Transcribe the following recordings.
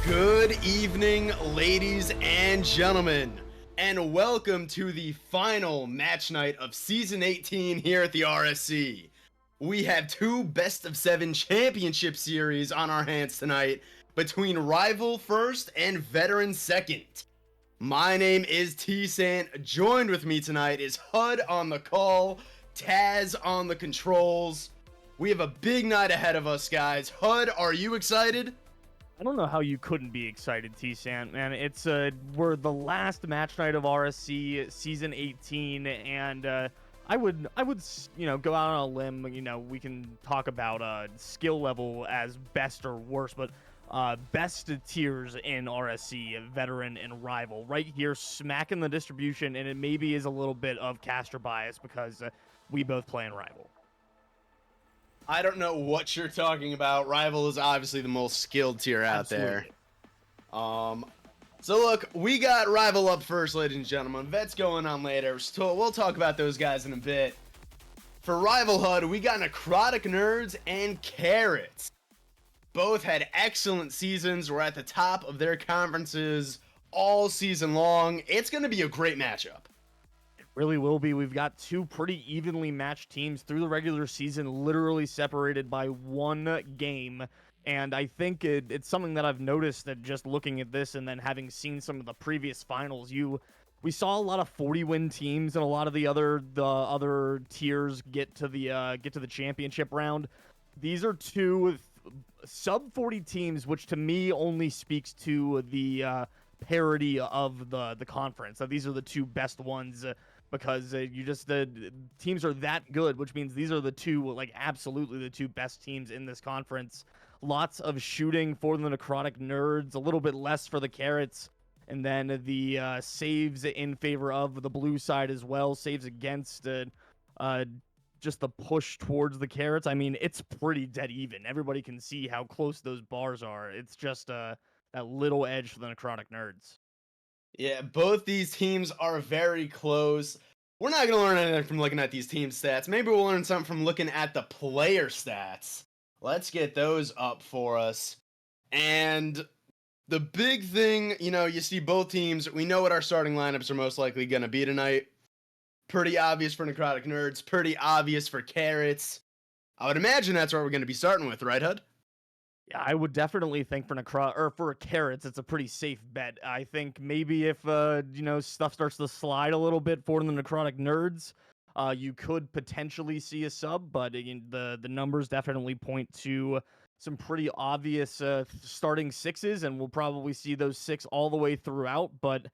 Good evening, ladies and gentlemen, and welcome to the final match night of Season 18 here at the RSC. We have two best of 7 championship series on our hands tonight between Rival first and Veteran second. My name is T-Sant. Joined with me tonight is HUD on the call, Taz on the controls. We have a big night ahead of us, guys. HUD, are you excited? I don't know how you couldn't be excited, T-Sant, man. It's we're the last match night of RSC season 18, and I would go out on a limb. We can talk about skill level as best or worst, but best tiers in RSC, veteran and rival, right here, smacking the distribution, and it maybe is a little bit of caster bias because we both play in rival. I don't know what you're talking about. Rival is obviously the most skilled tier out there. So look, we got Rival up first, ladies and gentlemen. Vet's going on later, so we'll talk about those guys in a bit. For Rival HUD, we got Necrotic Nerds and Carrots. Both had excellent seasons, were at the top of their conferences all season long. It's going to be a great matchup. Really will be. We've got two pretty evenly matched teams through the regular season, literally separated by one game. And I think it's something that I've noticed that just looking at this and then having seen some of the previous finals, we saw a lot of 40-win teams and a lot of the other tiers get to the championship round. These are two sub 40 teams, which to me only speaks to the parity of the conference. So these are the two best ones. Because the teams are that good, which means these are the two, absolutely the two best teams in this conference. Lots of shooting for the Necrotic Nerds, a little bit less for the Carrots, and then the saves in favor of the blue side as well. Saves against just the push towards the Carrots. I mean, it's pretty dead even. Everybody can see how close those bars are. It's just that little edge for the Necrotic Nerds. Yeah, both these teams are very close. We're not going to learn anything from looking at these team stats. Maybe we'll learn something from looking at the player stats. Let's get those up for us. And the big thing, you see both teams. We know what our starting lineups are most likely going to be tonight. Pretty obvious for Necrotic Nerds. Pretty obvious for Carrots. I would imagine that's what we're going to be starting with, right, HUD? Yeah, I would definitely think for Carrots, it's a pretty safe bet. I think maybe if stuff starts to slide a little bit for the Necrotic Nerds, you could potentially see a sub, but again, the numbers definitely point to some pretty obvious starting sixes, and we'll probably see those 6 all the way throughout. But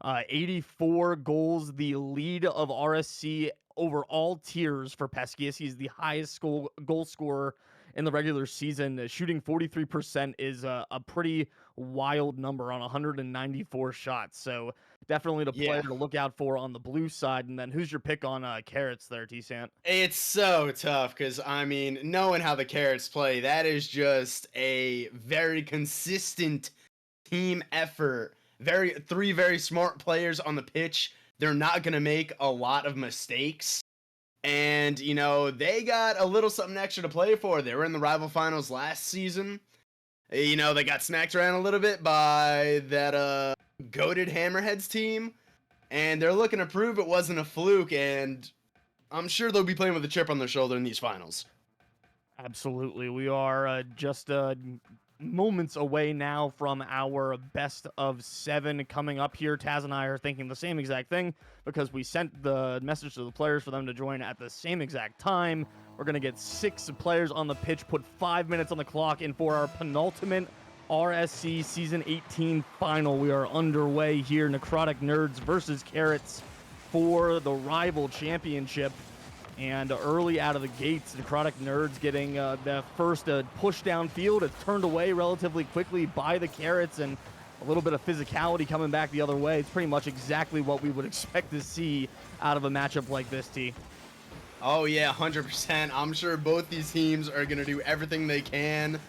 84 goals, the lead of RSC over all tiers for Peskius. He's the highest goal scorer in the regular season. Shooting 43% is a pretty wild number on 194 shots. So definitely the player to look out for on the blue side. And then who's your pick on Carrots there, T-Sant? It's so tough because, knowing how the Carrots play, that is just a very consistent team effort. Three very smart players on the pitch. They're not going to make a lot of mistakes. And, they got a little something extra to play for. They were in the Rival Finals last season. They got smacked around a little bit by that goated Hammerheads team. And they're looking to prove it wasn't a fluke. And I'm sure they'll be playing with a chip on their shoulder in these finals. Absolutely. We are just moments away now from our best of 7 coming up here. Taz and I are thinking the same exact thing because we sent the message to the players for them to join at the same exact time. We're going to get 6 players on the pitch, put 5 minutes on the clock, and for our penultimate RSC Season 18 final, we are underway here. Necrotic Nerds versus Carrots for the Rival Championship. And early out of the gates, Necrotic Nerds getting the first push downfield. It's turned away relatively quickly by the Carrots, and a little bit of physicality coming back the other way. It's pretty much exactly what we would expect to see out of a matchup like this, T. Oh yeah, 100%. I'm sure both these teams are going to do everything they can.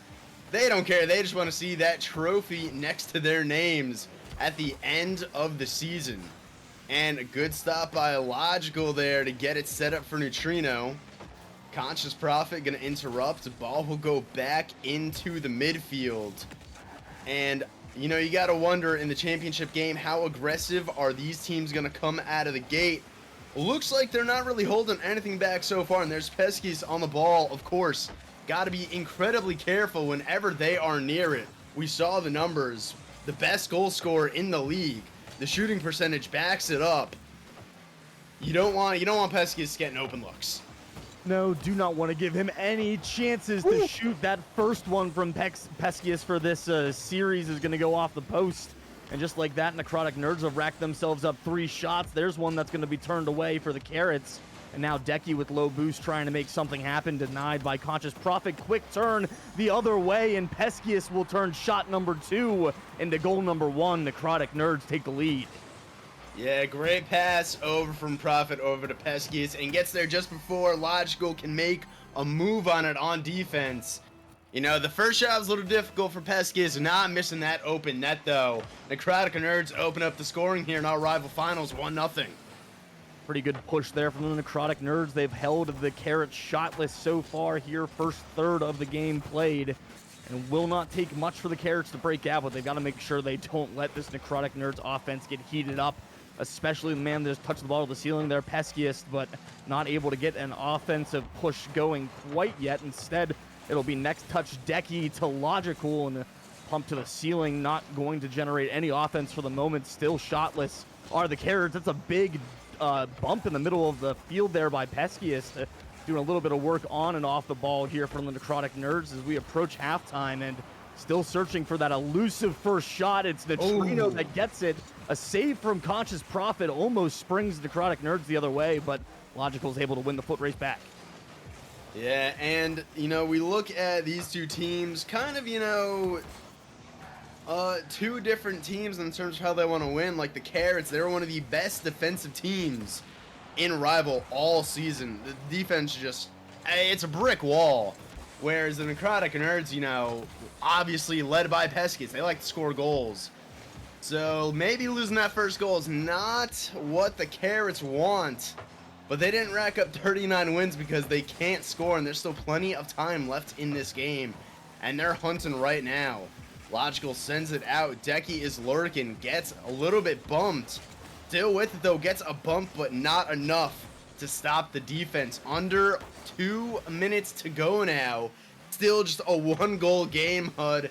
They don't care. They just want to see that trophy next to their names at the end of the season. And a good stop by Logical there to get it set up for Neutrino. Conscious Prophet going to interrupt. The ball will go back into the midfield. And, you know, you got to wonder in the championship game, how aggressive are these teams going to come out of the gate? Looks like they're not really holding anything back so far, and there's Peskies on the ball, of course. Got to be incredibly careful whenever they are near it. We saw the numbers. The best goal scorer in the league. The shooting percentage backs it up. You don't want Peskies getting open looks. No, do not want to give him any chances to shoot. That first one from Peskius for this series is going to go off the post. And just like that, Necrotic Nerds have racked themselves up 3 shots. There's one that's going to be turned away for the Carrots. And now Decky with low boost trying to make something happen, denied by Conscious Prophet. Quick turn the other way, and Peskius will turn shot number 2 into goal number 1. Necrotic Nerds take the lead. Yeah, great pass over from Prophet over to Peskius, and gets there just before Logical can make a move on it on defense. You know, the first shot was a little difficult for Peskius, not missing that open net though. Necrotic Nerds open up the scoring here in our rival finals, 1-0. Pretty good push there from the Necrotic Nerds. They've held the Carrots shotless so far here, first third of the game played. And will not take much for the Carrots to break out, but they've got to make sure they don't let this Necrotic Nerds offense get heated up. Especially the man that just touched the ball to the ceiling there, Peskius, but not able to get an offensive push going quite yet. Instead, it'll be next touch Decky to Logical, and pump to the ceiling, not going to generate any offense for the moment. Still shotless are the Carrots. That's a big bump in the middle of the field there by Peskius, doing a little bit of work on and off the ball here from the Necrotic Nerds as we approach halftime, and still searching for that elusive first shot. It's Neutrino that gets it. A save from Conscious Prophet almost springs Necrotic Nerds the other way, but Logical's able to win the foot race back. Yeah, and, you know, we look at these two teams, kind of, you know, two different teams in terms of how they want to win. Like the Carrots, they're one of the best defensive teams in Rival all season. The defense just, it's a brick wall. Whereas the Necrotic Nerds, you know, obviously led by Peskies, they like to score goals. So maybe losing that first goal is not what the Carrots want. But they didn't rack up 39 wins because they can't score, and there's still plenty of time left in this game. And they're hunting right now. Logical sends it out. Decky is lurking, gets a little bit bumped. Still with it though, gets a bump, but not enough to stop the defense. Under 2 minutes to go now. Still just a 1-goal game, HUD.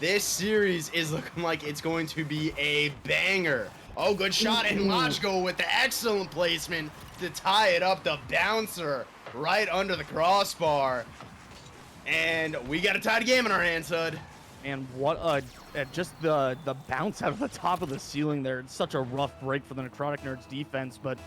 This series is looking like it's going to be a banger. Oh, good shot, and Logical with the excellent placement to tie it up. The bouncer right under the crossbar. And we got a tied game in our hands, HUD. And what just the bounce out of the top of the ceiling there. It's such a rough break for the Necrotic Nerds defense, but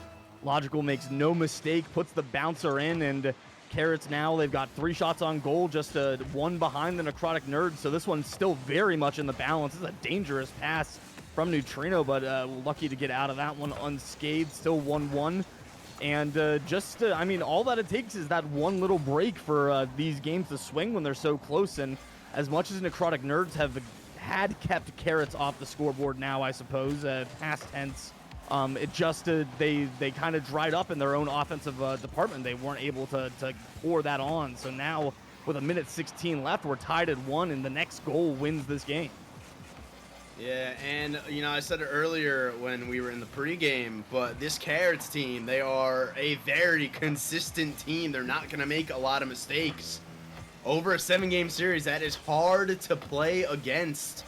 Logical makes no mistake, puts the bouncer in, and Carrots now, they've got 3 shots on goal, just 1 behind the Necrotic Nerds, so this one's still very much in the balance. This is a dangerous pass from Neutrino, but lucky to get out of that one unscathed. Still 1-1. And I mean, all that it takes is that one little break for these games to swing when they're so close. And as much as Necrotic Nerds had kept Carrots off the scoreboard now, I suppose, past tense, it just they kind of dried up in their own offensive department. They weren't able to pour that on. So now, with 1:16 left, we're tied at 1, and the next goal wins this game. Yeah, and, you know, I said it earlier when we were in the pregame, but this Carrots team, they are a very consistent team. They're not going to make a lot of mistakes. Over a 7-game series, that is hard to play against.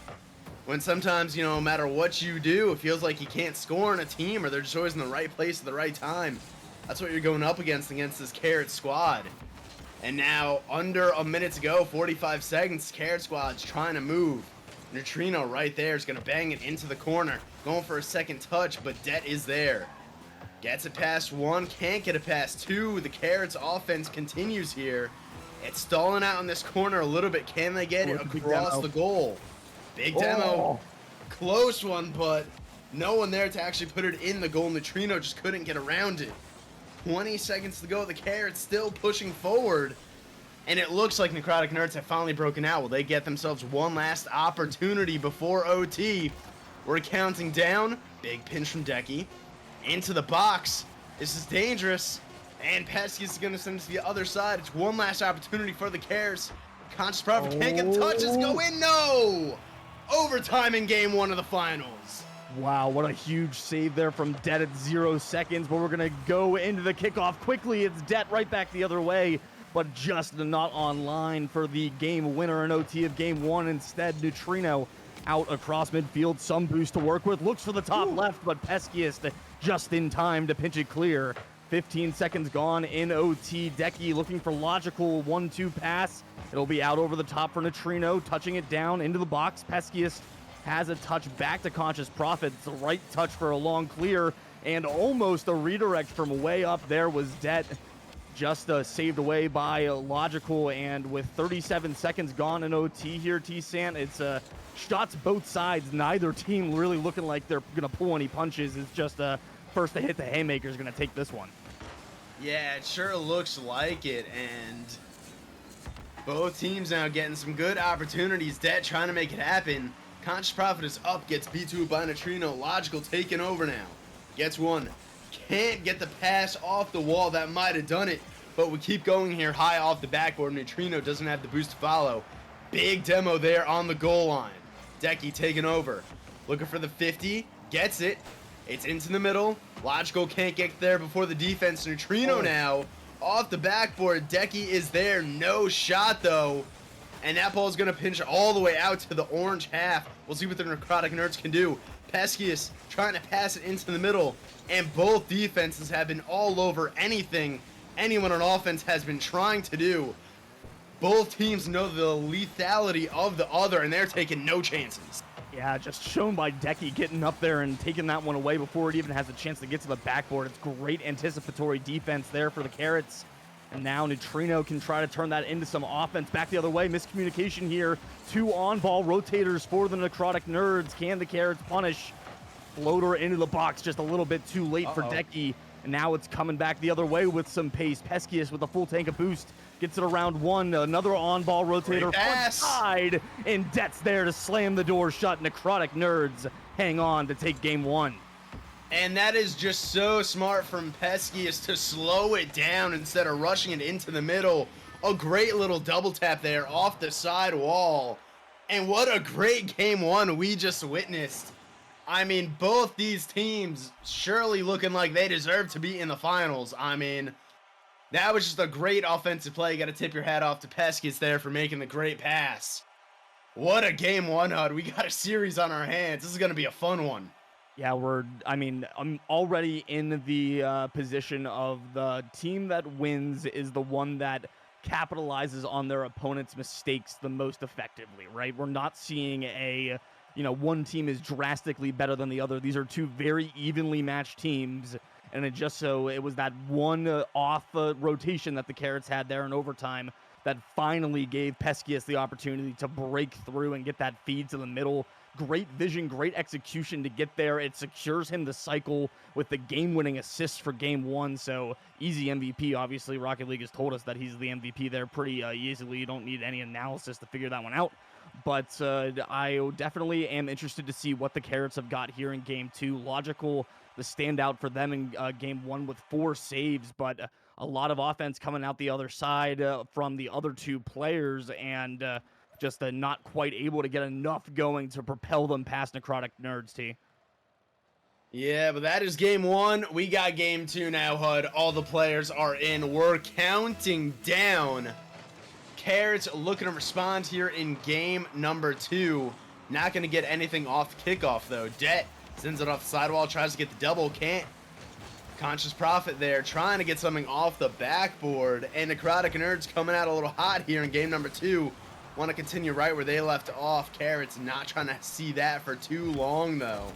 When sometimes, you know, no matter what you do, it feels like you can't score on a team, or they're just always in the right place at the right time. That's what you're going up against this Carrot squad. And now, under a minute to go, 45 seconds, Carrot squad's trying to move. Neutrino right there is going to bang it into the corner. Going for a second touch, but Det is there. Gets it past 1, can't get it past 2. The Carrots offense continues here. It's stalling out in this corner a little bit. Can they get it across the goal? Big demo. Close one, but no one there to actually put it in the goal. Neutrino just couldn't get around it. 20 seconds to go. The Carrots still pushing forward. And it looks like Necrotic Nerds have finally broken out. Will they get themselves one last opportunity before OT? We're counting down. Big pinch from Decky. Into the box. This is dangerous. And Pesky is going to send it to the other side. It's one last opportunity for the Carrots. Conscious Prophet can't get the touches. Go in. No! overtime in game 1 of the finals. Wow, what a huge save there from Det at 0 seconds, but we're going to go into the kickoff quickly. It's Det right back the other way, but just not online for the game winner and OT of game 1. Instead, Neutrino out across midfield, some boost to work with, looks for the top left, but Peskiest just in time to pinch it clear. 15 seconds gone in OT. Decky looking for logical 1-2 pass. It'll be out over the top for Neutrino, touching it down into the box. Peskiest has a touch back to Conscious Prophet. It's the right touch for a long clear, and almost a redirect from way up there was Det. Just saved away by Logical, and with 37 seconds gone in OT here, T-Sant, it's shots both sides. Neither team really looking like they're going to pull any punches. It's just first to hit the haymaker is going to take this one. Yeah, it sure looks like it, and both teams now getting some good opportunities. Det trying to make it happen. Conscious Prophet is up, gets B2 by Neutrino. Logical taking over now. Gets one. Can't get the pass off the wall. That might have done it, but we keep going here high off the backboard. Neutrino doesn't have the boost to follow. Big demo there on the goal line. Decky taking over. Looking for the 50. Gets it. It's into the middle. Logical can't get there before the defense. Neutrino now off the backboard. Decky is there. No shot, though. And that ball is going to pinch all the way out to the orange half. We'll see what the Necrotic Nerds can do. Peskiest trying to pass it into the middle. And both defenses have been all over anything anyone on offense has been trying to do. Both teams know the lethality of the other, and they're taking no chances. Yeah, just shown by Decky getting up there and taking that one away before it even has a chance to get to the backboard. It's great anticipatory defense there for the Carrots. And now Neutrino can try to turn that into some offense. Back the other way, miscommunication here. 2 on-ball rotators for the Necrotic Nerds. Can the Carrots punish? Floater into the box just a little bit too late for Decky. And now it's coming back the other way with some pace. Peskiest with a full tank of boost. Gets it around 1. Another on-ball rotator front side. And Det's there to slam the door shut. Necrotic Nerds hang on to take game 1. And that is just so smart from Peskiest to slow it down instead of rushing it into the middle. A great little double tap there off the side wall. And what a great game 1 we just witnessed. I mean, both these teams surely looking like they deserve to be in the finals. I mean, that was just a great offensive play. You got to tip your hat off to Peskiest there for making the great pass. What a game 1, HUD. We got a series on our hands. This is going to be a fun one. Yeah, I'm already in the position of the team that wins is the one that capitalizes on their opponent's mistakes the most effectively, right? We're not seeing one team is drastically better than the other. These are 2 very evenly matched teams, and it was that one off rotation that the Carrots had there in overtime that finally gave Peskiest the opportunity to break through and get that feed to the middle. Great vision, great execution to get there. It secures him the cycle with the game-winning assist for game 1. So easy MVP. Obviously, Rocket League has told us that he's the MVP there pretty easily. You don't need any analysis to figure that one out. But I definitely am interested to see what the Carrots have got here in game 2. Logical, the standout for them in game 1 with 4 saves, but a lot of offense coming out the other side from the other 2 players, and just not quite able to get enough going to propel them past Necrotic Nerds, T. Yeah, but that is game 1. We got game 2 now, HUD. All the players are in. We're counting down. Carrots looking to respond here in game number 2. Not going to get anything off the kickoff, though. Det sends it off the sidewall, tries to get the double, can't. Conscious Prophet there, trying to get something off the backboard. And Necrotic Nerds coming out a little hot here in game number 2. Want to continue right where they left off. Carrots not trying to see that for too long, though.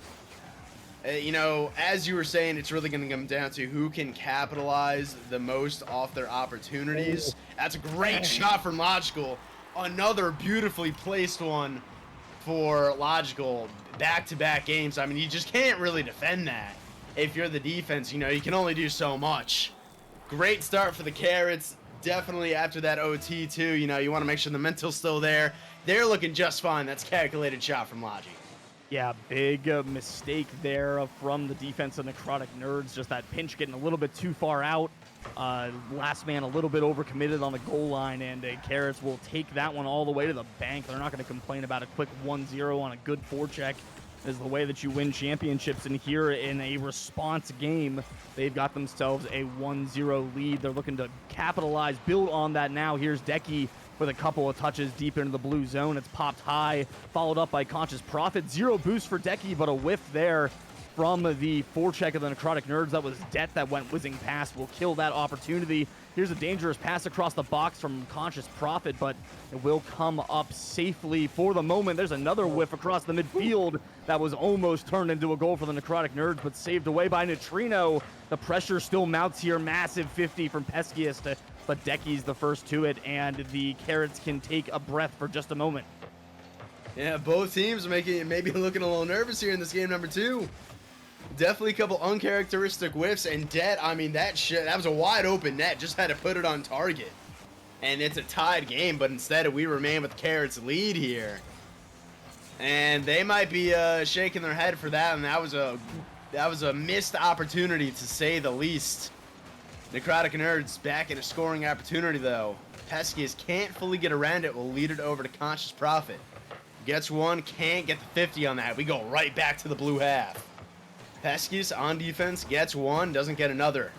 As you were saying, it's really going to come down to who can capitalize the most off their opportunities. That's a great shot from Logical. Another beautifully placed one for Logical. Back-to-back games. I mean, you just can't really defend that. If you're the defense, you can only do so much. Great start for the Carrots. Definitely after that OT, too. You want to make sure the mental's still there. They're looking just fine. That's calculated shot from Logi. Yeah, big mistake there from the defense of Necrotic Nerds. Just that pinch getting a little bit too far out. Last man a little bit overcommitted on the goal line, and Carrots will take that one all the way to the bank. They're not going to complain about a quick 1-0 on a good forecheck. Is the way that you win championships. And here in a response game, they've got themselves a 1-0 lead. They're looking to capitalize, build on that now. Here's Decky with a couple of touches deep into the blue zone. It's popped high, followed up by Conscious Prophet. 0 boost for Decky, but a whiff there from the forecheck of the Necrotic Nerds. That was Det that went whizzing past. Will kill that opportunity. Here's a dangerous pass across the box from Conscious Prophet, but it will come up safely for the moment. There's another whiff across the midfield that was almost turned into a goal for the Necrotic Nerds, but saved away by Neutrino. The pressure still mounts here. Massive 50 from Peskiest, but Decky's the first to it, and the Carrots can take a breath for just a moment. Yeah, both teams are maybe looking a little nervous here in this game number 2. Definitely a couple uncharacteristic whiffs, and Det, I mean, that was a wide open net, just had to put it on target. And it's a tied game, but instead we remain with Carrots' lead here. And they might be shaking their head for that, and that was a missed opportunity to say the least. Necrotic Nerds back in a scoring opportunity though. Peskies can't fully get around it, will lead it over to Conscious Prophet. Gets one, can't get the 50 on that. We go right back to the blue half. Peskies on defense, gets one, doesn't get another.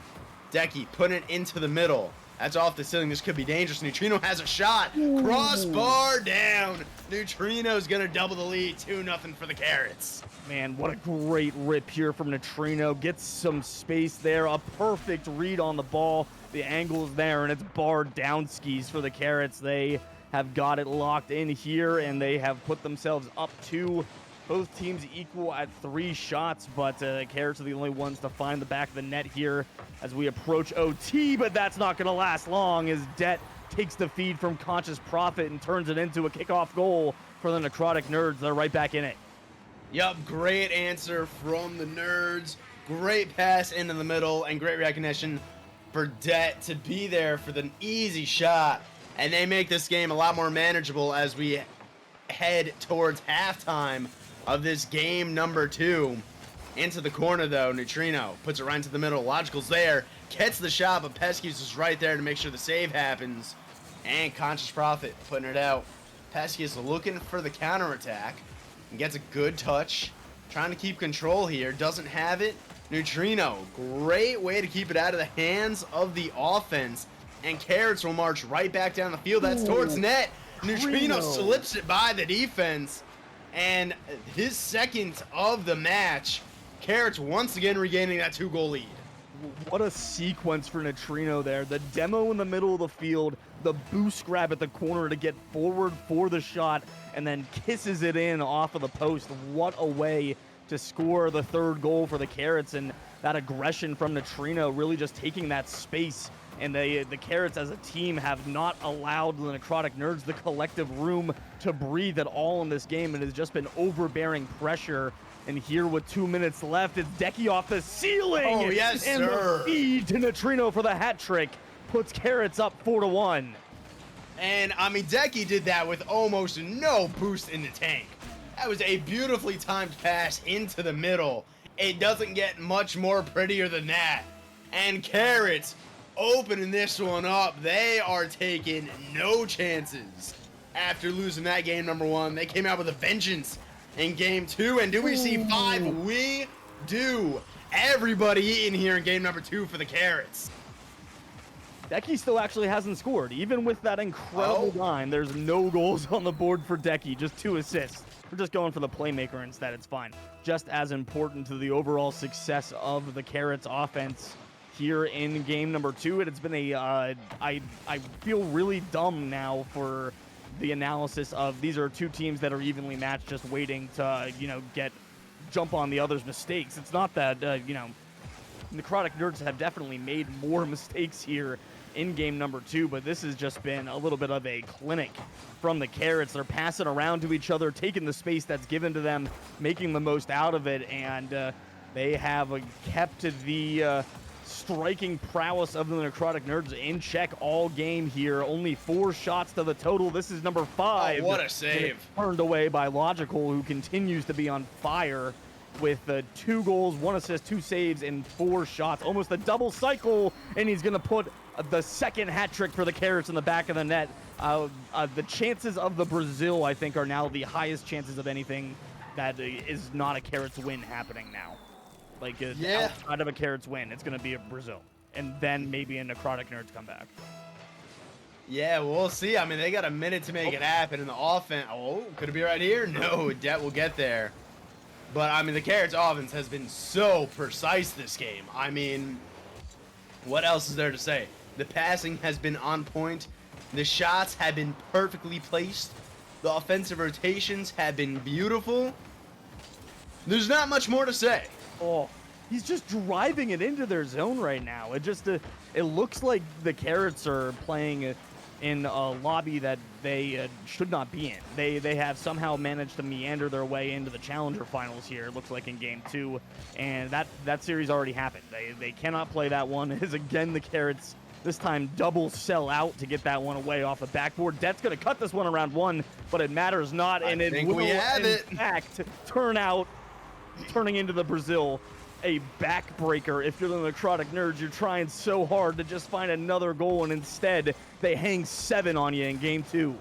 Decky putting it into the middle. That's off the ceiling. This could be dangerous. Neutrino has a shot. Ooh. Crossbar down. Neutrino's going to double the lead. 2-0 for the Carrots. Man, what a great rip here from Neutrino. Gets some space there. A perfect read on the ball. The angle's there, and it's barred down skis for the Carrots. They have got it locked in here, and they have put themselves up 2. Both teams equal at 3 shots, but Carrots are the only ones to find the back of the net here as we approach OT, but that's not going to last long as Det takes the feed from Conscious Prophet and turns it into a kickoff goal for the Necrotic Nerds. They're right back in it. Yup, great answer from the Nerds. Great pass into the middle and great recognition for Det to be there for the easy shot. And they make this game a lot more manageable as we head towards halftime of this game number 2. Into the corner though, Neutrino puts it right into the middle. Logical's there, gets the shot, but Peskies is right there to make sure the save happens. And Conscious Prophet putting it out. Peskies looking for the counterattack and gets a good touch. Trying to keep control here, doesn't have it. Neutrino, great way to keep it out of the hands of the offense. And Carrots will march right back down the field. That's towards net. Neutrino slips it by the defense. And his second of the match. Carrots once again regaining that 2-goal lead. What a sequence for Neutrino there. The demo in the middle of the field, the boost grab at the corner to get forward for the shot, and then kisses it in off of the post. What a way to score the 3rd goal for the Carrots, and that aggression from Neutrino really just taking that space. And the Carrots as a team have not allowed the Necrotic Nerds the collective room to breathe at all in this game. It has just been overbearing pressure. And here with 2 minutes left, it's Decky off the ceiling. Oh, yes, and sir. The feed to Neutrino for the hat trick puts Carrots up 4-1. And, I mean, Decky did that with almost no boost in the tank. That was a beautifully timed pass into the middle. It doesn't get much more prettier than that. And Carrots opening this one up. They are taking no chances. After losing that game number 1, they came out with a vengeance in game 2. And do we see 5? We do. Everybody eating here in game number 2 for the Carrots. Decky still actually hasn't scored. Even with that incredible line, there's no goals on the board for Decky, just 2 assists. We're just going for the playmaker instead. It's fine. Just as important to the overall success of the Carrots offense here in game number 2. It's been a, I feel really dumb now for the analysis of these are 2 teams that are evenly matched, just waiting to, jump on the other's mistakes. It's not that, Necrotic Nerds have definitely made more mistakes here in game number 2, but this has just been a little bit of a clinic from the Carrots. They're passing around to each other, taking the space that's given to them, making the most out of it, and they have kept the striking prowess of the Necrotic Nerds in check all game here. Only 4 shots to the total. This is number 5. Oh, what a save. Turned away by Logical, who continues to be on fire with 2 goals, 1 assist, 2 saves, and 4 shots. Almost a double cycle, and he's going to put the second hat trick for the Carrots in the back of the net. The chances of the Brazil, I think, are now the highest chances of anything that is not a Carrots win happening now. Like, outside of a Carrots win, it's going to be a Brazil. And then maybe a Necrotic Nerds come back. Yeah, we'll see. I mean, they got a minute to make it happen in the offense. Oh, could it be right here? No, Det will get there. But, I mean, the Carrots offense has been so precise this game. I mean, what else is there to say? The passing has been on point. The shots have been perfectly placed. The offensive rotations have been beautiful. There's not much more to say. Oh, he's just driving it into their zone right now. It just it looks like the Carrots are playing in a lobby that they should not be in. They have somehow managed to meander their way into the Challenger Finals here, it looks like in Game 2, and that series already happened. They cannot play that one. It is again the Carrots, this time double sell out to get that one away off the backboard. Det's going to cut this one around 1, but it matters not, and it will, in fact, turning into the Brazil a backbreaker. If you're the Necrotic Nerds, you're trying so hard to just find another goal, and instead they hang 7 on you in Game 2.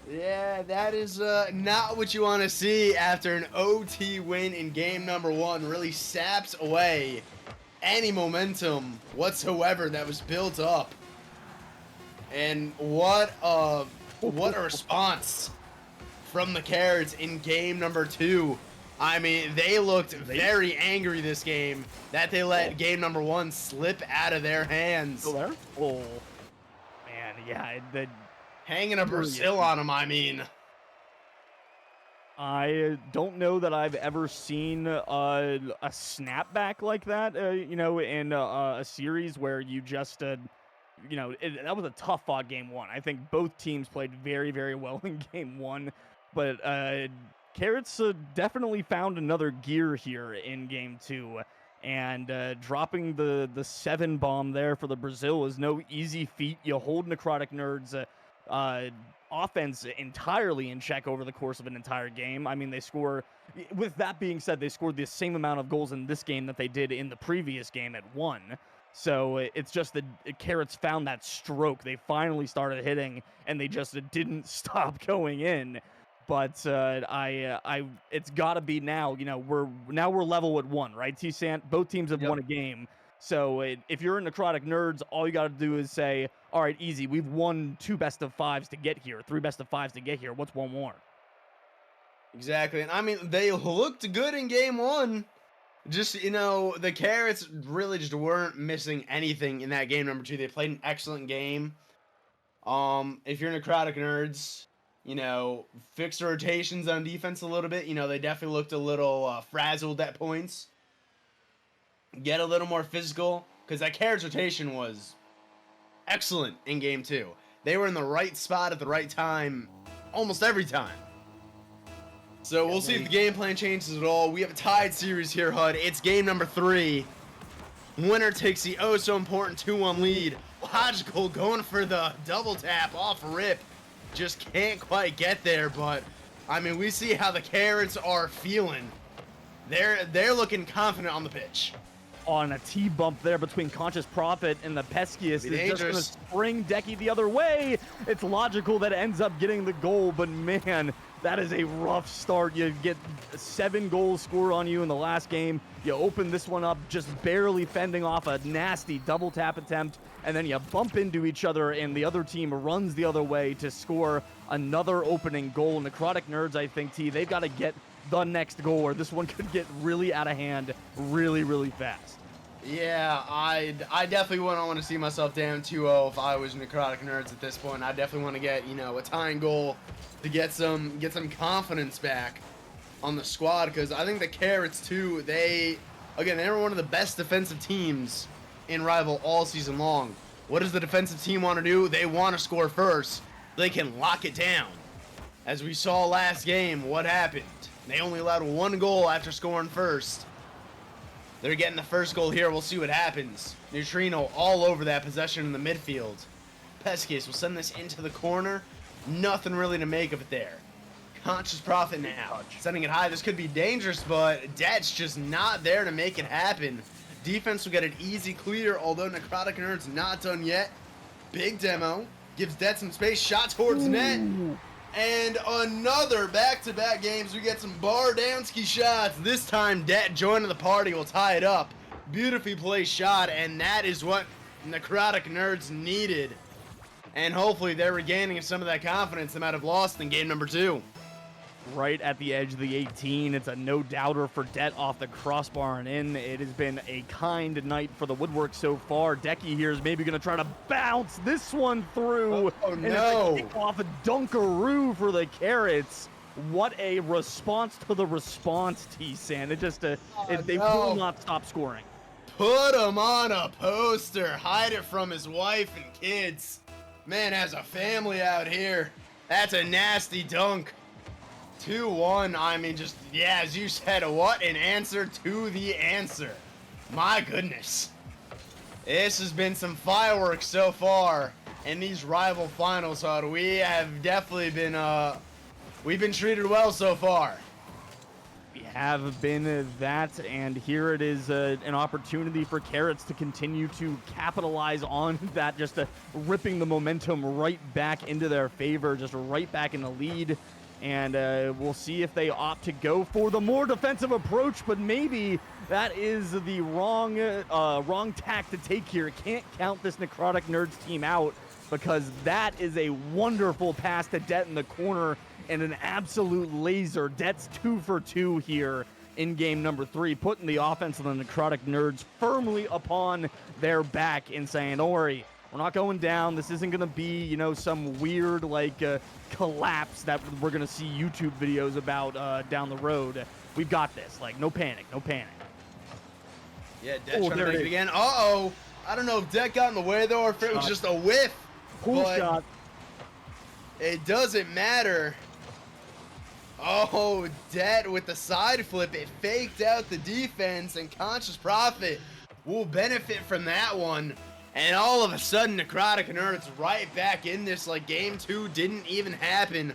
Yeah, that is not what you want to see after an OT win in game number 1. Really saps away any momentum whatsoever that was built up. And what a response from the Carrots in game number 2. I mean, they looked very angry this game that they let game number 1 slip out of their hands. Still there? Oh, man, yeah. Hanging a Brazil on them, I mean. I don't know that I've ever seen a snapback like that, in a series where you just, that was a tough fought game 1. I think both teams played very, very well in game 1, but Carrots definitely found another gear here in game 2, and dropping the 7 bomb there for the Brazil is no easy feat. You hold Necrotic Nerds' offense entirely in check over the course of an entire game. I mean, they score, with that being said, they scored the same amount of goals in this game that they did in the previous game at 1. So it's just that Carrots found that stroke. They finally started hitting, and they just didn't stop going in. But it's got to be now. We're level at 1, right? T-Sant, both teams have won a game. So if you're in Necrotic Nerds, all you got to do is say, all right, easy. We've won 2 best-of-5s to get here, 3 best-of-5s to get here. What's one more? Exactly. And I mean, they looked good in game 1. Just, the Carrots really just weren't missing anything in that game number 2. They played an excellent game. If you're Necrotic Nerds, fix the rotations on defense a little bit. They definitely looked a little frazzled at points. Get a little more physical, because that Carrots rotation was excellent in game 2. They were in the right spot at the right time almost every time. So we'll see if the game plan changes at all. We have a tied series here, HUD. It's game number 3. Winner takes the oh-so-important 2-1 lead. Logical going for the double tap off rip. Just can't quite get there, but, I mean, we see how the Carrots are feeling. They're looking confident on the pitch. On a T-bump there between Conscious Prophet and the Peskiest is just going to spring Decky the other way. It's Logical that ends up getting the goal, but man, that is a rough start. You get 7 goals scored on you in the last game. You open this one up just barely fending off a nasty double tap attempt, and then you bump into each other, and the other team runs the other way to score another opening goal. Necrotic Nerds, I think, they've got to get the next goal, or this one could get really out of hand really, really fast. Yeah, I definitely wouldn't want to see myself down 2-0 if I was Necrotic Nerds at this point. I definitely want to get, a tying goal to get some confidence back on the squad, because I think the Carrots too, they were one of the best defensive teams in Rival all season long. What does the defensive team want to do? They want to score first. They can lock it down. As we saw last game, what happened? They only allowed 1 goal after scoring first. They're getting the first goal here. We'll see what happens. Neutrino all over that possession in the midfield. Pescius will send this into the corner. Nothing really to make of it there. Conscious Prophet now. Sending it high. This could be dangerous, but Det's just not there to make it happen. Defense will get an easy clear, although Necrotic Nerd's not done yet. Big demo. Gives Det some space. Shot towards net. And another back-to-back games. We get some Bardanski shots. This time, Det joining the party will tie it up. Beautifully placed shot, and that is what Necrotic Nerds needed. And hopefully they're regaining some of that confidence they might have lost in game number 2. Right at the edge of the 18. It's a no-doubter for Det off the crossbar and in. It has been a kind night for the woodwork so far. Decky here is maybe going to try to bounce this one through. Oh and no. It's a kick off a dunkaroo for the Carrots. What a response to the response, T-San. They will not stop scoring. Put him on a poster. Hide it from his wife and kids. Man has a family out here. That's a nasty dunk. 2-1. I mean, just, yeah, as you said, what an answer to the answer. My goodness. This has been some fireworks so far in these rival finals, Hud. We have definitely been, we've been treated well so far. We have been that, and here it is an opportunity for Carrots to continue to capitalize on that, just ripping the momentum right back into their favor, just right back in the lead. And we'll see if they opt to go for the more defensive approach, but maybe that is the wrong tack to take here. Can't count this Necrotic Nerds team out, because that is a wonderful pass to Det in the corner and an absolute laser. Det's 2 for 2 here in game number 3, putting the offense of the Necrotic Nerds firmly upon their back and saying, don't worry, we're not going down. This isn't going to be, you know, some weird, like, collapse that we're going to see YouTube videos about down the road. We've got this. Like, no panic, no panic. Yeah, Det trying to make it again. Uh-oh. I don't know if Det got in the way, though, or if it was just a whiff. Cool shot. It doesn't matter. Oh, Det with the side flip. It faked out the defense, and Conscious Prophet will benefit from that one. And all of a sudden, Necrotic Nerds right back in this, like game 2 didn't even happen.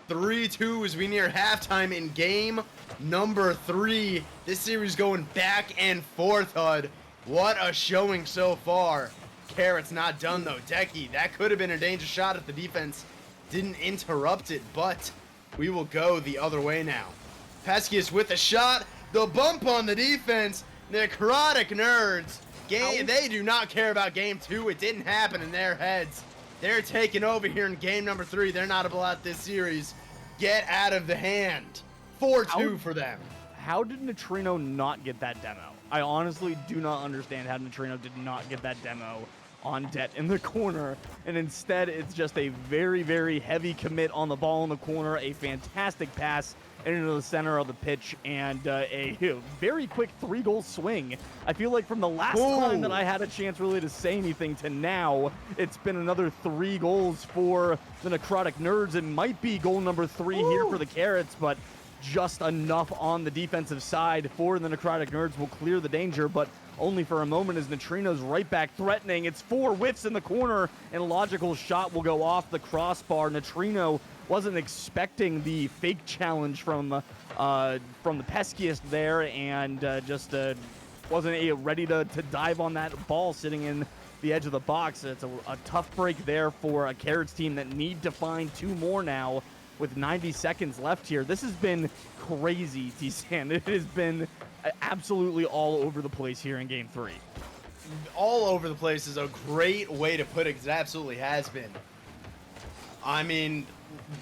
3-2 as we near halftime in game number 3. This series going back and forth, Hud. What a showing so far. Carrot's not done, though. Decky, that could have been a dangerous shot if the defense didn't interrupt it, but we will go the other way now. Pescius with a shot. The bump on the defense. Necrotic Nerds. They do not care about game 2. It didn't happen in their heads. They're taking over here in game number 3. They're not about this series. Get out of the hand. 4-2 for them. How did Neutrino not get that demo? I honestly do not understand how Neutrino did not get that demo on Det in the corner, and instead it's just a very, very heavy commit on the ball in the corner, a fantastic pass into the center of the pitch, and a very quick 3-goal swing. I feel like from the last time that I had a chance really to say anything to now, it's been another 3 goals for the Necrotic Nerds. It might be goal number 3 here for the Carrots, but just enough on the defensive side for the Necrotic Nerds will clear the danger, but only for a moment as Neutrino's right back threatening. It's 4 whiffs in the corner, and a logical shot will go off the crossbar. Neutrino wasn't expecting the fake challenge from the Pescius there, and just wasn't ready to dive on that ball sitting in the edge of the box. It's a tough break there for a Carrots team that need to find 2 more now with 90 seconds left here. This has been crazy, T-San. It has been absolutely all over the place here in game 3. All over the place is a great way to put it, because it absolutely has been. I mean,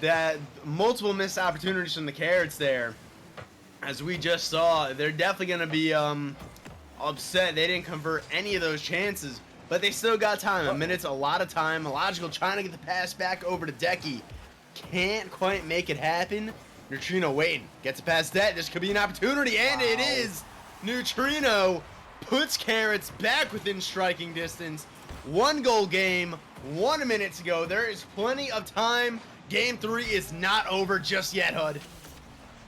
that multiple missed opportunities from the Carrots there, as we just saw. They're definitely going to be upset they didn't convert any of those chances, but they still got time. A minute's a lot of time. Logical trying to get the pass back over to Decky. Can't quite make it happen. Neutrino waiting. Gets it past that. This could be an opportunity, and it is. Neutrino puts Carrots back within striking distance. 1-goal game, 1 minute to go. There is plenty of time. Game 3 is not over just yet, Hud.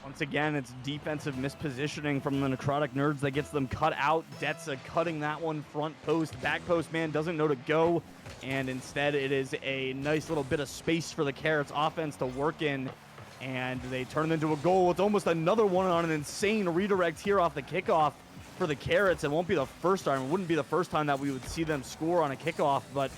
Once again, it's defensive mispositioning from the Necrotic Nerds that gets them cut out. Detza cutting that one front post. Back post man doesn't know to go, and instead it is a nice little bit of space for the Carrots offense to work in, and they turn it into a goal. It's almost another one on an insane redirect here off the kickoff for the Carrots. It won't be the first time. It wouldn't be the first time that we would see them score on a kickoff, but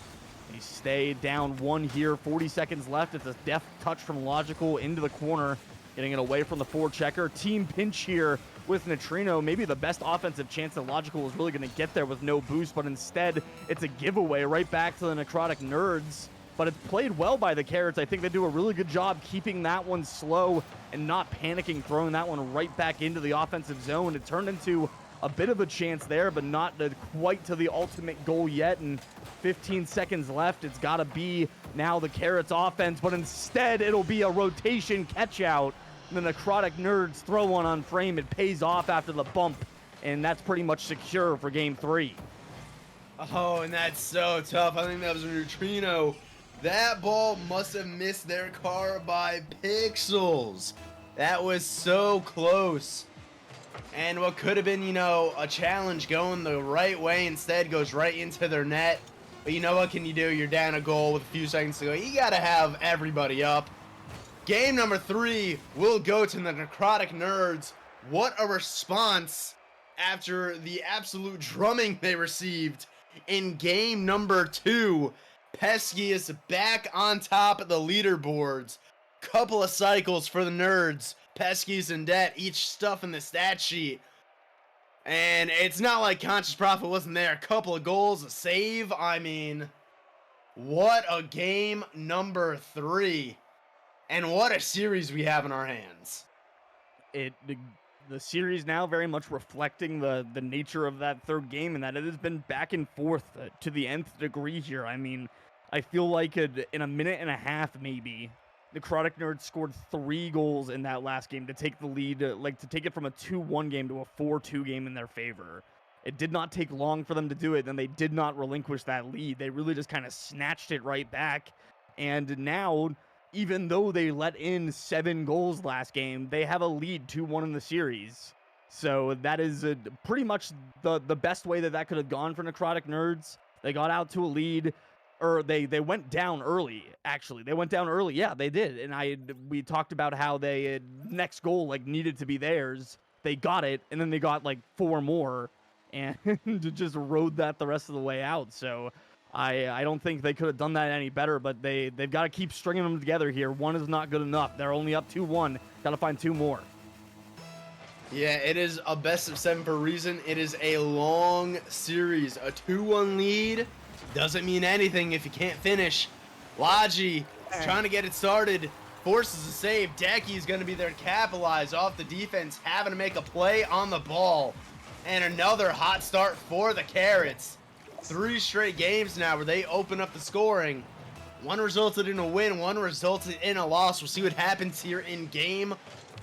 they stay down one here. 40 seconds left. It's a deft touch from Logical into the corner, getting it away from the forechecker. Team pinch here with Neutrino. Maybe the best offensive chance that Logical was really going to get there with no boost, but instead it's a giveaway right back to the Necrotic Nerds. But it's played well by the Carrots. I think they do a really good job keeping that one slow and not panicking, throwing that one right back into the offensive zone. It turned into a bit of a chance there, but not quite to the ultimate goal yet. And 15 seconds left. It's got to be now the Carrots offense, but instead it'll be a rotation catch out. The Necrotic Nerds throw one on frame. It pays off after the bump, and that's pretty much secure for game 3. Oh, and that's so tough. I think that was a neutrino. That ball must have missed their car by pixels. That was so close. And what could have been, you know, a challenge going the right way instead goes right into their net. But you know what can you do? You're down a goal with a few seconds to go. You got to have everybody up. Game number 3 will go to the Necrotic Nerds. What a response after the absolute drumming they received in game number 2. Pesky is back on top of the leaderboards. Couple of cycles for the Nerds. Pesky's and Det each stuff in the stat sheet. And it's not like Conscious Profit wasn't there. A couple of goals, a save. I mean, what a game number 3. And what a series we have in our hands. The series now very much reflecting the nature of that third game, and that it has been back and forth to the nth degree here. I mean, I feel like in a minute and a half maybe, the Necrotic Nerds scored 3 goals in that last game to take the lead, to take it from a 2-1 game to a 4-2 game in their favor. It did not take long for them to do it, and they did not relinquish that lead. They really just kind of snatched it right back. And now, even though they let in 7 goals last game, they have a lead 2-1 in the series. So that is pretty much the best way that could have gone for Necrotic Nerds. They got out to a lead, or they went down early, actually. They went down early. Yeah, they did. And we talked about how they next goal needed to be theirs. They got it, and then they got 4 more and just rode that the rest of the way out. So I don't think they could have done that any better, but they've got to keep stringing them together here. 1 is not good enough. They're only up 2-1. Got to find 2 more. Yeah, it is a best of 7 for a reason. It is a long series. A 2-1 lead doesn't mean anything if you can't finish. Logi trying to get it started. Forces a save. Decky is going to be there to capitalize off the defense, having to make a play on the ball. And another hot start for the Carrots. 3 straight games now where they open up the scoring. 1 resulted in a win, 1 resulted in a loss. We'll see what happens here in game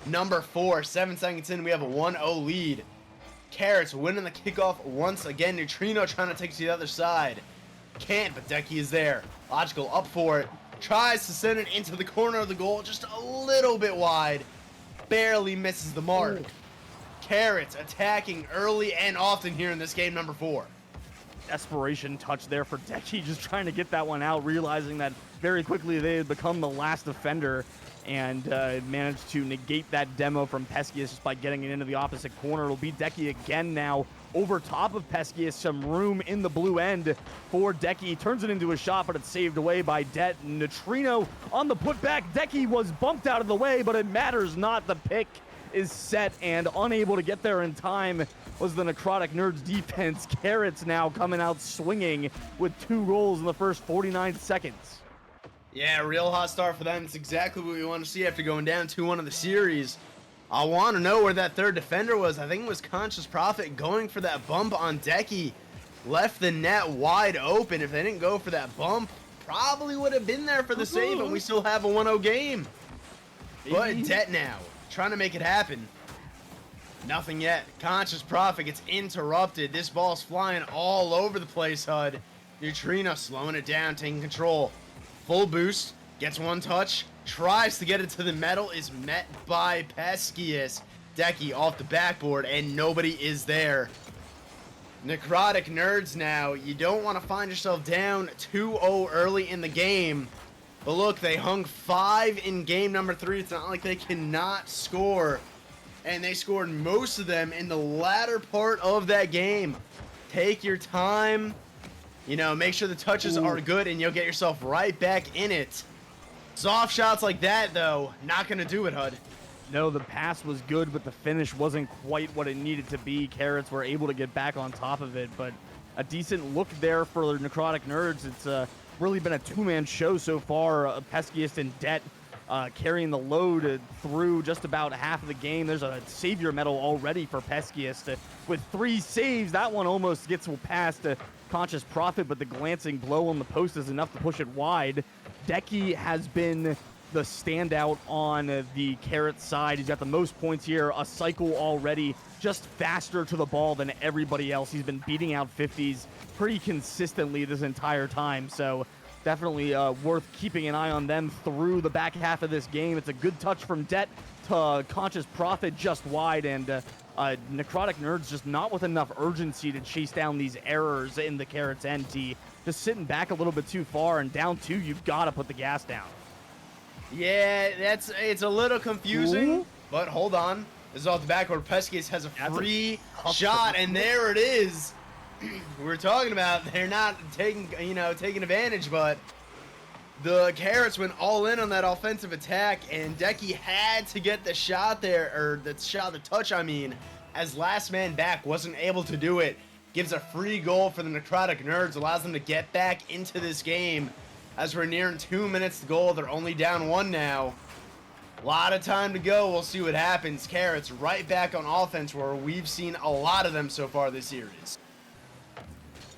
number 4. 7 seconds in, we have a 1-0 lead. Carrots winning the kickoff once again. Neutrino trying to take it to the other side. Can't, but Decky is there. Logical up for it. Tries to send it into the corner of the goal, just a little bit wide. Barely misses the mark. Carrots attacking early and often here in this game number 4. Desperation touch there for Decky, just trying to get that one out, realizing that very quickly they had become the last defender, and managed to negate that demo from Pescius just by getting it into the opposite corner. It'll be Decky again now over top of Pescius. Some room in the blue end for Decky. Turns it into a shot, but it's saved away by Det. Neutrino on the putback. Decky was bumped out of the way, but it matters not. The pick is set, and unable to get there in time was the Necrotic Nerds defense. Carrots now coming out swinging with 2 goals in the first 49 seconds. Yeah, real hot start for them. It's exactly what we want to see after going down 2-1 in the series. I want to know where that third defender was. I think it was Conscious Profit going for that bump on Decky. Left the net wide open. If they didn't go for that bump, probably would have been there for the save, and we still have a 1-0 game. But Det now, trying to make it happen. Nothing yet. Conscious Profit gets interrupted. This ball's flying all over the place, HUD. Neutrino slowing it down, taking control. Full boost, gets 1 touch, tries to get it to the metal, is met by Peskius. Decky off the backboard, and nobody is there. Necrotic Nerds now, you don't want to find yourself down 2-0 early in the game. But look, they hung 5 in game number 3. It's not like they cannot score. And they scored most of them in the latter part of that game. Take your time. You know, make sure the touches are good, and you'll get yourself right back in it. Soft shots like that, though, not going to do it, HUD. No, the pass was good, but the finish wasn't quite what it needed to be. Carrots were able to get back on top of it, but a decent look there for the Necrotic Nerds. It's really been a two-man show so far. Peskiest and Det carrying the load through just about half of the game. There's a Savior medal already for Peskiest. With 3 saves, that one almost gets past Conscious Prophet, but the glancing blow on the post is enough to push it wide. Decky has been the standout on the Carrot side. He's got the most points here, a cycle already, just faster to the ball than everybody else. He's been beating out 50s pretty consistently this entire time, so definitely worth keeping an eye on them through the back half of this game. It's a good touch from Det to Conscious Prophet just wide, and Necrotic Nerds just not with enough urgency to chase down these errors in the Carrot's NT. Just sitting back a little bit too far, and down 2, you've got to put the gas down. Yeah, it's a little confusing, but hold on. This is off the backboard. Peskius has a free shot, and there it is. We're talking about they're not taking advantage, but the Carrots went all in on that offensive attack, and Decky had to get the shot there, or the touch, I mean, as last man back wasn't able to do it. Gives a free goal for the Necrotic Nerds, allows them to get back into this game. As we're nearing 2 minutes to goal, they're only down 1 now. A lot of time to go. We'll see what happens. Carrots right back on offense, where we've seen a lot of them so far this series.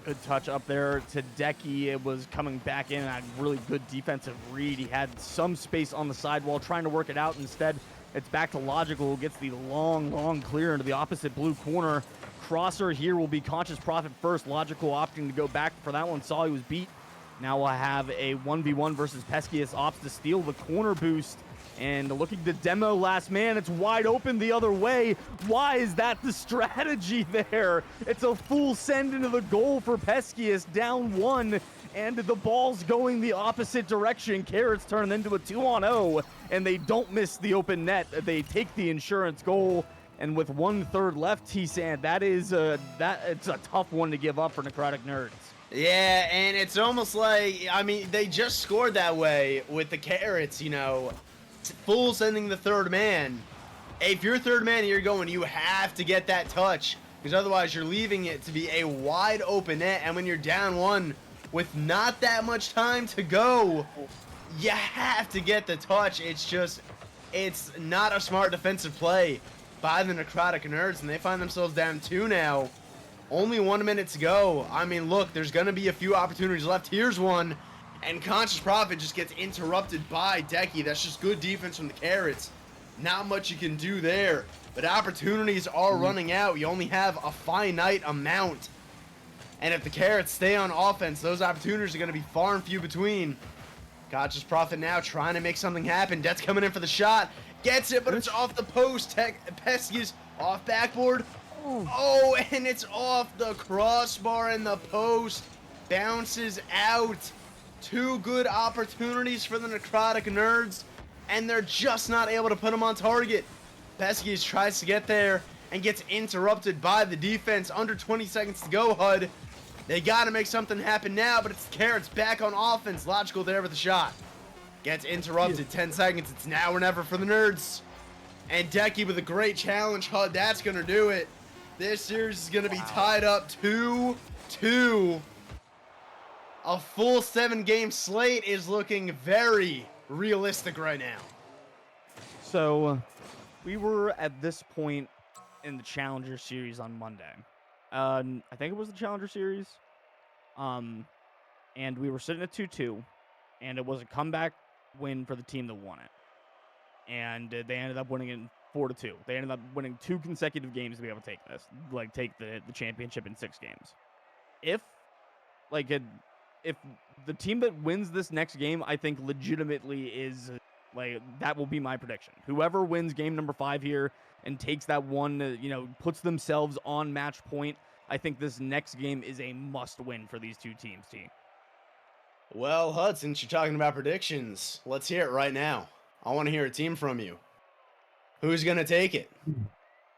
Good touch up there to Decky. It was coming back in, a really good defensive read. He had some space on the sidewall trying to work it out. Instead, it's back to Logical, who gets the long clear into the opposite blue corner. Crosser here will be Conscious Prophet first. Logical opting to go back for that one. Saw he was beat. Now we'll have a 1v1 versus Peskius. Opts to steal the corner boost. And looking to demo last man. It's wide open the other way. Why is that the strategy there? It's a full send into the goal for Peskius. Down 1. And the ball's going the opposite direction. Carrots turn into a 2-on-0. And they don't miss the open net. They take the insurance goal. And with 1/3 left, T-Sand, it's a tough one to give up for Necrotic Nerds. Yeah, and it's almost like, I mean, they just scored that way with the Carrots, you know, full sending the third man. If you're third man and you're going, you have to get that touch, because otherwise you're leaving it to be a wide open net, and when you're down 1 with not that much time to go, you have to get the touch. It's not a smart defensive play by the Necrotic Nerds, and they find themselves down 2 now. Only 1 minute to go. I mean, look, there's going to be a few opportunities left. Here's one, and Conscious Prophet just gets interrupted by Decky. That's just good defense from the Carrots. Not much you can do there, but opportunities are running out. You only have a finite amount, and if the Carrots stay on offense, those opportunities are going to be far and few between. Conscious Prophet now trying to make something happen. Det's coming in for the shot. Gets it, but it's off the post. Peskius off backboard. Oh, and it's off the crossbar and the post. Bounces out. 2 good opportunities for the Necrotic Nerds, and they're just not able to put them on target. Peskius tries to get there and gets interrupted by the defense. Under 20 seconds to go, HUD. They got to make something happen now, but it's the Carrots back on offense. Logical there with the shot. Gets interrupted. 10 seconds. It's now or never for the Nerds. And Decky with a great challenge, HUD. That's going to do it. This series is going to be tied up 2-2. A full 7-game slate is looking very realistic right now. So, we were at this point in the Challenger Series on Monday. I think it was the Challenger Series. And we were sitting at 2-2. And it was a comeback win for the team that won it. And they ended up winning it 4-2. They ended up winning 2 consecutive games to be able to take this. Like, take the championship in 6 games. If the team that wins this next game, I think legitimately is Like, that will be my prediction. Whoever wins game number 5 here and takes that one, puts themselves on match point, I think this next game is a must-win for these two teams, team. Well, Hud, since you're talking about predictions, let's hear it right now. I want to hear a team from you. Who's going to take it?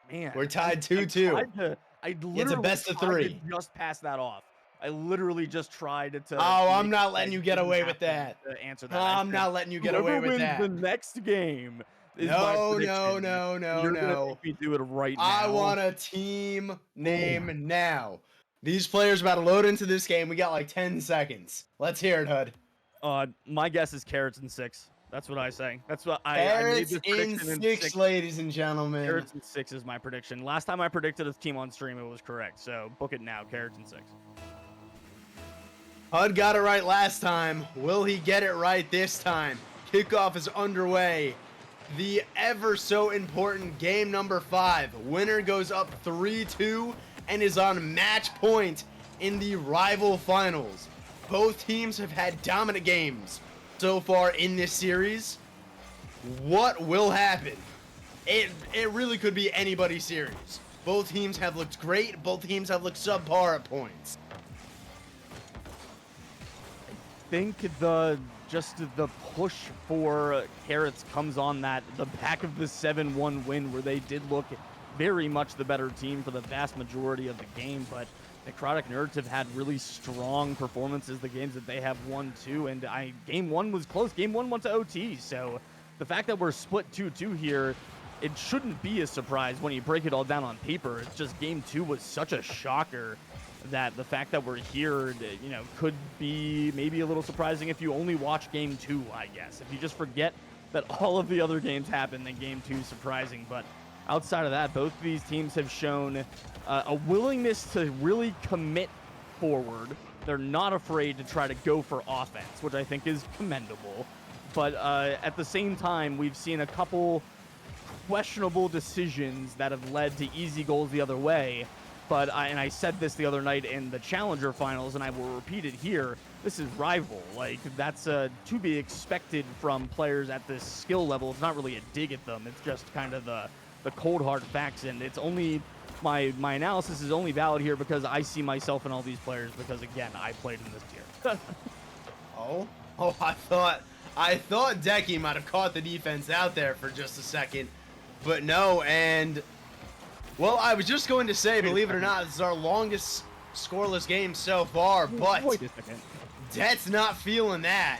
Man, We're tied 2-2. I It's a literally best of tried to 3. just pass that off. I literally just tried to. Oh, I'm make not it letting so you I get didn't away have with that. to answer that. I'm not letting you get away Whoever with wins that. the next game is my No, prediction. no. You're gonna make me do it right now. I want a team name now. These players about to load into this game. We got like 10 seconds. Let's hear it, Hud. My guess is carrots in 6. That's what I say. That's what I made Carrots this in prediction 6, ladies and gentlemen. Carrots in 6 is my prediction. Last time I predicted a team on stream, it was correct. So book it now. Carrots in 6. Hud got it right last time. Will he get it right this time? Kickoff is underway. The ever so important game number 5. Winner goes up 3-2 and is on match point in the rival finals. Both teams have had dominant games so far in this series. What will happen? It really could be anybody's series. Both teams have looked great. Both teams have looked subpar at points. I think the push for Carrots comes on the back of the 7-1 win, where they did look very much the better team for the vast majority of the game, but Necrotic Nerds have had really strong performances the games that they have won too, and game 1 was close. Game 1 went to OT, so the fact that we're split 2-2 here, it shouldn't be a surprise when you break it all down on paper. It's just game 2 was such a shocker that the fact that we're here, could be maybe a little surprising if you only watch game 2, I guess. If you just forget that all of the other games happened, then game 2 is surprising. But outside of that, both of these teams have shown a willingness to really commit forward. They're not afraid to try to go for offense, which I think is commendable. But at the same time, we've seen a couple questionable decisions that have led to easy goals the other way. But I said this the other night in the Challenger Finals, and I will repeat it here. This is rival. Like, that's to be expected from players at this skill level. It's not really a dig at them. It's just kind of the cold hard facts, and it's only my analysis is only valid here because I see myself in all these players, because again, I played in this tier. Oh, I thought Decky might have caught the defense out there for just a second, but no. And well, I was just going to say, believe it or not, this is our longest scoreless game so far, but wait a second. Det's not feeling that.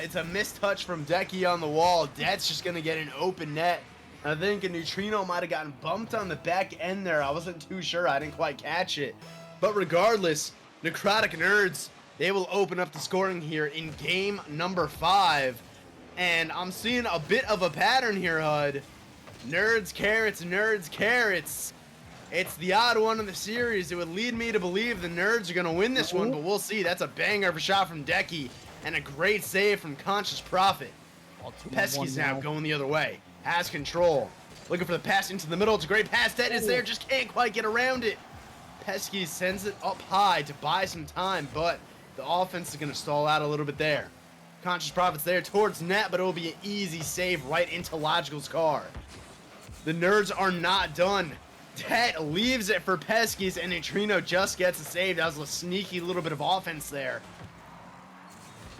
It's a missed touch from Decky on the wall. Det's just gonna get an open net. I think a Neutrino might have gotten bumped on the back end there. I wasn't too sure. I didn't quite catch it. But regardless, Necrotic Nerds, they will open up the scoring here in game number 5. And I'm seeing a bit of a pattern here, Hud. Nerds, carrots, nerds, carrots. It's the odd one in the series. It would lead me to believe the Nerds are going to win this one, but we'll see. That's a banger of a shot from Decky and a great save from Conscious Prophet. Pesky's now going the other way. Has control. Looking for the pass into the middle. It's a great pass. Det is there. Just can't quite get around it. Pesky sends it up high to buy some time, but the offense is going to stall out a little bit there. Conscious Prophet's there towards net, but it will be an easy save right into Logical's car. The Nerds are not done. Det leaves it for Pesky's, and Neutrino just gets a save. That was a sneaky little bit of offense there.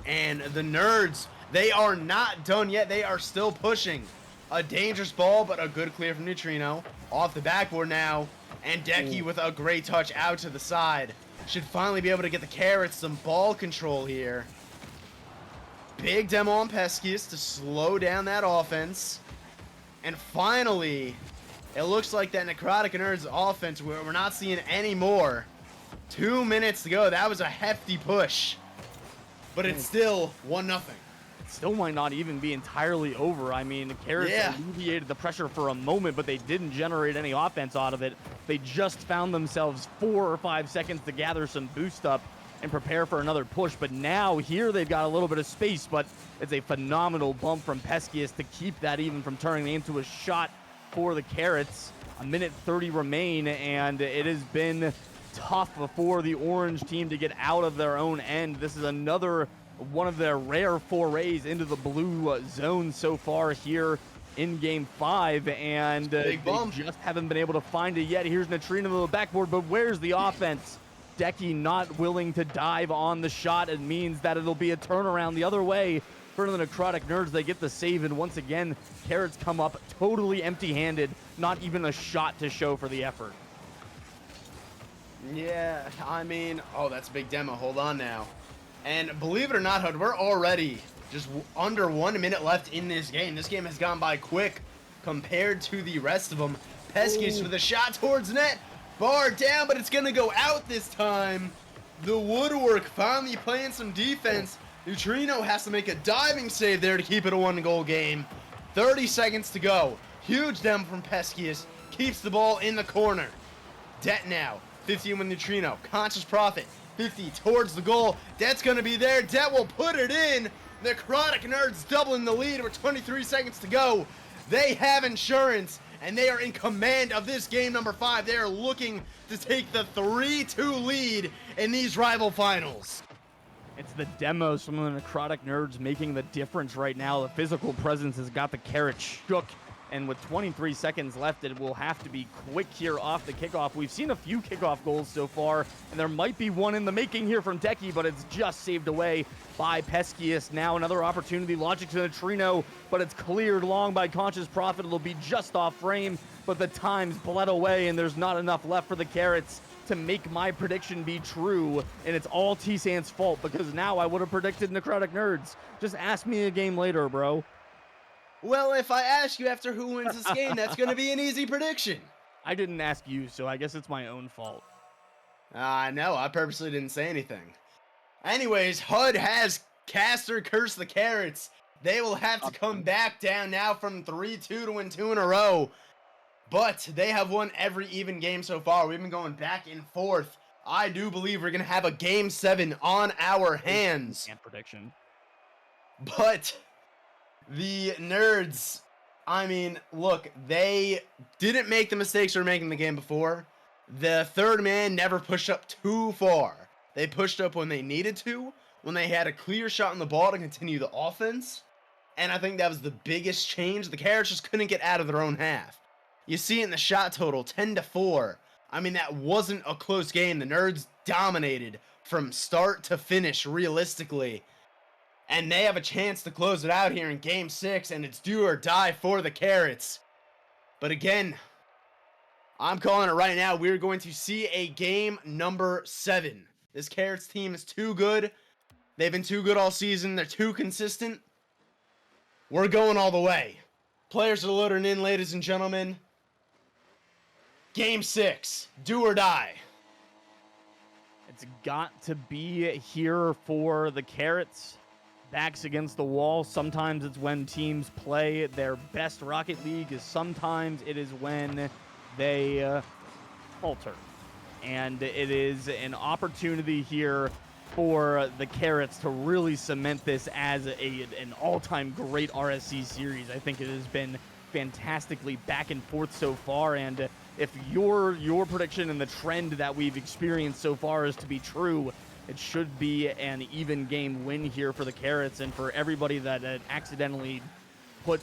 And the Nerds, they are not done yet. They are still pushing. A dangerous ball, but a good clear from Neutrino. Off the backboard now. And Decky with a great touch out to the side. Should finally be able to get the Carrots some ball control here. Big demo on Pesky's to slow down that offense. And finally, it looks like that Necrotic Nerds offense, we're not seeing any more. 2 minutes to go. That was a hefty push. But it's still 1-0. Still might not even be entirely over. I mean, the Carrots alleviated the pressure for a moment, but they didn't generate any offense out of it. They just found themselves 4 or 5 seconds to gather some boost up and prepare for another push. But now here they've got a little bit of space, but it's a phenomenal bump from Pesky's to keep that even from turning into a shot for the Carrots. A minute 30 remain, and it has been tough for the orange team to get out of their own end. This is another one of their rare forays into the blue zone so far here in Game 5, and they just haven't been able to find it yet. Here's Neutrino to the backboard, but where's the offense? Decky not willing to dive on the shot. It means that it'll be a turnaround the other way for the Necrotic Nerds. They get the save, and once again, Carrots come up totally empty-handed, not even a shot to show for the effort. Yeah, I mean, oh, that's a big demo. Hold on now. And believe it or not, Hud, we're already just under 1 minute left in this game. This game has gone by quick compared to the rest of them. Peskies for the shot towards net. Bar down, but it's going to go out this time. The woodwork finally playing some defense. Neutrino has to make a diving save there to keep it a 1-goal game. 30 seconds to go. Huge demo from Peskius. Keeps the ball in the corner. Det now. 50 with Neutrino. Conscious Prophet. 50 towards the goal. Det's going to be there. Det will put it in. Necrotic Nerds doubling the lead with 23 seconds to go. They have insurance, and they are in command of this game number 5. They are looking to take the 3-2 lead in these rival finals. It's the demos from the Necrotic Nerds making the difference right now. The physical presence has got the Carrots shook. And with 23 seconds left, it will have to be quick here off the kickoff. We've seen a few kickoff goals so far, and there might be one in the making here from Decky, but it's just saved away by Peskius. Now another opportunity. Logic to Neutrino, but it's cleared long by Conscious Prophet. It'll be just off frame, but the time's bled away, and there's not enough left for the Carrots to make my prediction be true, and it's all T-San's fault, because now I would have predicted Necrotic Nerds. Just ask me a game later, bro. Well, if I ask you after who wins this game, that's going to be an easy prediction. I didn't ask you, so I guess it's my own fault. No, I purposely didn't say anything. Anyways, HUD has Caster curse the Carrots. They will have to come back down now from 3-2 to win 2 in a row. But they have won every even game so far. We've been going back and forth. I do believe we're going to have a Game 7 on our hands. Prediction. But the Nerds, I mean, look, they didn't make the mistakes they were making the game before. The third man never pushed up too far. They pushed up when they needed to, when they had a clear shot on the ball to continue the offense. And I think that was the biggest change. The Carrots just couldn't get out of their own half. You see it in the shot total, 10-4. I mean, that wasn't a close game. The Nerds dominated from start to finish, realistically. And they have a chance to close it out here in Game 6, and it's do or die for the Carrots. But again, I'm calling it right now. We're going to see a game number 7. This Carrots team is too good. They've been too good all season. They're too consistent. We're going all the way. Players are loading in, ladies and gentlemen. Game 6, do or die. It's got to be here for the Carrots. Backs against the wall. Sometimes it's when teams play their best Rocket League. Sometimes it is when they falter. And it is an opportunity here for the Carrots to really cement this as an all-time great RSC series. I think it has been fantastically back and forth so far, and if your prediction and the trend that we've experienced so far is to be true, it should be an even game win here for the Carrots. And for everybody that accidentally put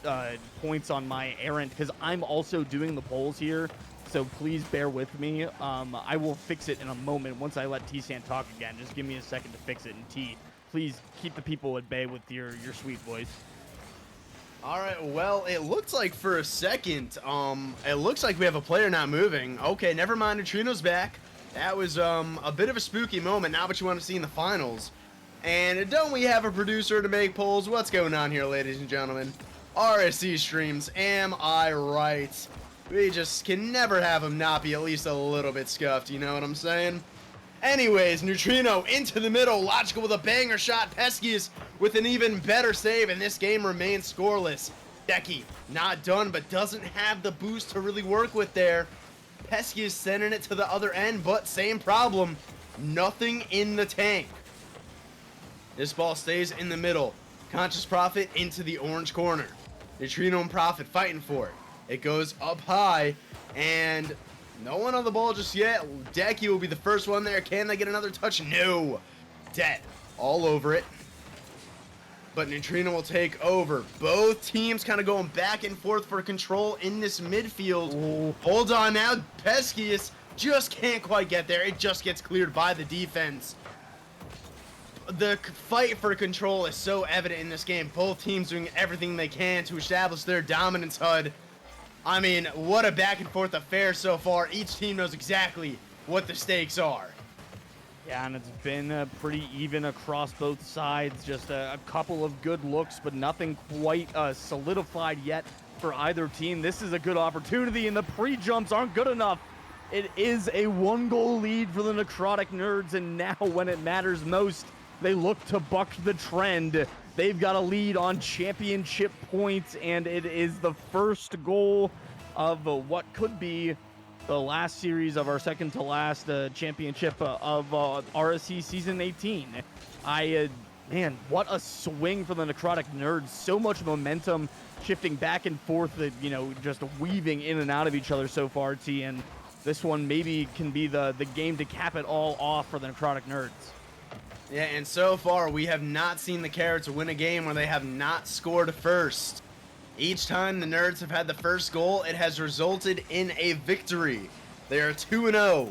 points on my errant, because I'm also doing the polls here, so please bear with me. I will fix it in a moment once I let T-San talk again. Just give me a second to fix it. And T, please keep the people at bay with your sweet voice. All right, well, it looks like for a second, it looks like we have a player not moving. Okay, never mind, Neutrino's back. That was a bit of a spooky moment, not what you want to see in the finals. And don't we have a producer to make polls? What's going on here, ladies and gentlemen? RSC streams, am I right? We just can never have them not be at least a little bit scuffed, you know what I'm saying? Anyways, Neutrino into the middle, Logical with a banger shot, Peskius with an even better save, and this game remains scoreless. Decky, not done, but doesn't have the boost to really work with there. Peskius sending it to the other end, but same problem, nothing in the tank. This ball stays in the middle. Conscious Prophet into the orange corner. Neutrino and Prophet fighting for it. It goes up high, and no one on the ball just yet. Decky will be the first one there. Can they get another touch? No. Dead. All over it. but Neutrino will take over. Both teams kind of going back and forth for control in this midfield. Ooh. Hold on now, Peskius just can't quite get there. It just gets cleared by the defense. The fight for control is so evident in this game. Both teams doing everything they can to establish their dominance, HUD. I mean, what a back and forth affair so far. Each team knows exactly what the stakes are. Yeah, and it's been pretty even across both sides. Just a couple of good looks, but nothing quite solidified yet for either team. This is a good opportunity, and the pre-jumps aren't good enough. It is a 1-goal lead for the Necrotic Nerds, and now when it matters most, they look to buck the trend. They've got a lead on championship points, and it is the first goal of what could be the last series of our second to last championship of RSC season 18. Man, what a swing for the Necrotic Nerds. So much momentum shifting back and forth, just weaving in and out of each other so far, T. And this one maybe can be the game to cap it all off for the Necrotic Nerds. Yeah, and so far, we have not seen the Carrots win a game where they have not scored first. Each time the Nerds have had the first goal, it has resulted in a victory. They are 2-0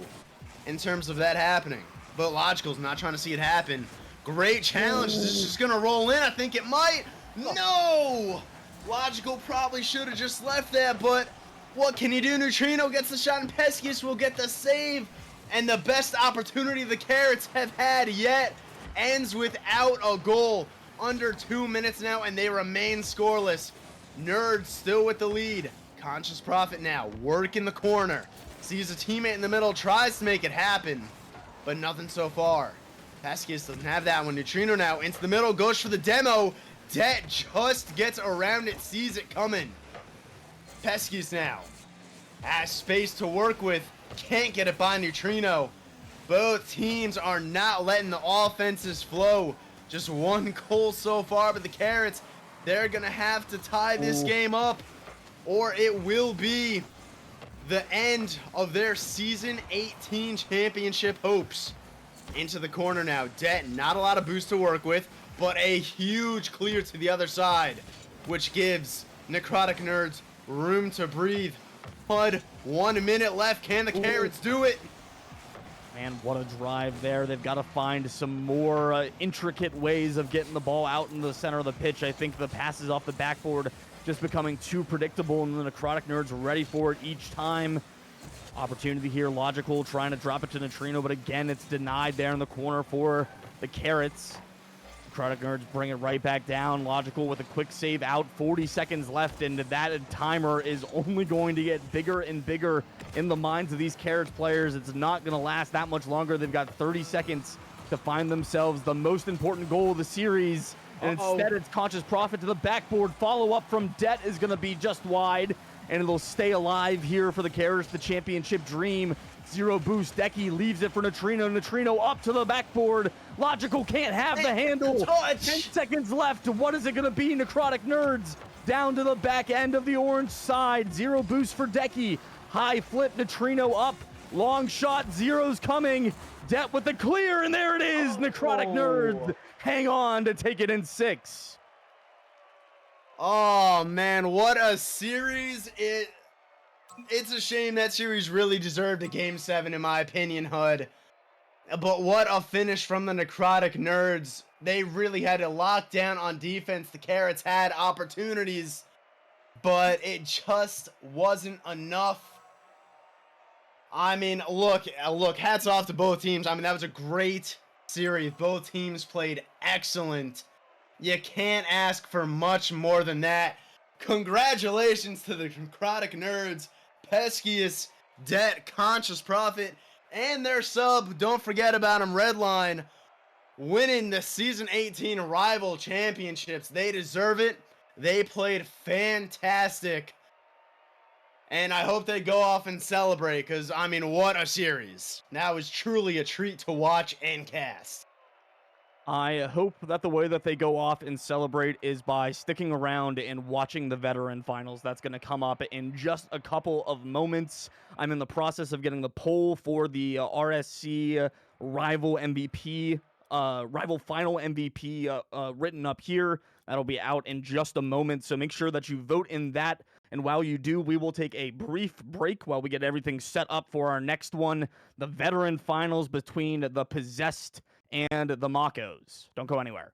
in terms of that happening. But Logical's not trying to see it happen. Great challenge. Is this just going to roll in? I think it might. No! Logical probably should have just left that, but what can you do? Neutrino gets the shot, and Peskius will get the save. And the best opportunity the Carrots have had yet ends without a goal. Under 2 minutes now, and they remain scoreless. Nerds still with the lead. Conscious Prophet now, work in the corner. Sees a teammate in the middle, tries to make it happen, but nothing so far. Peskius doesn't have that one. Neutrino now into the middle, goes for the demo. Det just gets around it, sees it coming. Peskius now has space to work with. Can't get it by Neutrino. Both teams are not letting the offenses flow. Just 1 goal so far, but the Carrots, they're going to have to tie this game up, or it will be the end of their Season 18 championship hopes. Into the corner now. Det, not a lot of boost to work with, but a huge clear to the other side, which gives Necrotic Nerds room to breathe. HUD, 1 minute left. Can the Carrots do it? Man, what a drive there. They've got to find some more intricate ways of getting the ball out in the center of the pitch. I think the passes off the backboard just becoming too predictable, and the Necrotic Nerds ready for it each time. Opportunity here, Logical trying to drop it to Neutrino, but again, it's denied there in the corner for the Carrots. Necrotic Nerds bring it right back down. Logical with a quick save out, 40 seconds left, and that timer is only going to get bigger and bigger in the minds of these Carrots players. It's not going to last that much longer. They've got 30 seconds to find themselves the most important goal of the series, and instead it's Conscious Prophet to the backboard. Follow-up from Det is going to be just wide, and it'll stay alive here for the Carrots, the championship dream. 0 boost. Decky leaves it for Neutrino. Neutrino up to the backboard. Logical can't have the handle. 10 seconds left. What is it going to be? Necrotic Nerds down to the back end of the orange side. 0 boost for Decky. High flip. Neutrino up. Long shot. Zero's coming. Det with the clear, and there it is. Necrotic Nerds hang on to take it in 6. Oh, man, what a series. It's a shame that series really deserved a Game 7, in my opinion, HUD. But what a finish from the Necrotic Nerds. They really had to lock down on defense. The Carrots had opportunities, but it just wasn't enough. I mean, look, hats off to both teams. I mean, that was a great series. Both teams played excellent. You can't ask for much more than that. Congratulations to the Necrotic Nerds, Peskius, Det, Conscious Prophet, and their sub, don't forget about him, Redline, winning the Season 18 Rival Championships. They deserve it. They played fantastic. And I hope they go off and celebrate, because, I mean, what a series. That was truly a treat to watch and cast. I hope that the way that they go off and celebrate is by sticking around and watching the veteran finals. That's going to come up in just a couple of moments. I'm in the process of getting the poll for the RSC Rival MVP rival final MVP written up here. That'll be out in just a moment, so make sure that you vote in that. And while you do, we will take a brief break while we get everything set up for our next one, the veteran finals between the Possessed and the Makos. Don't go anywhere.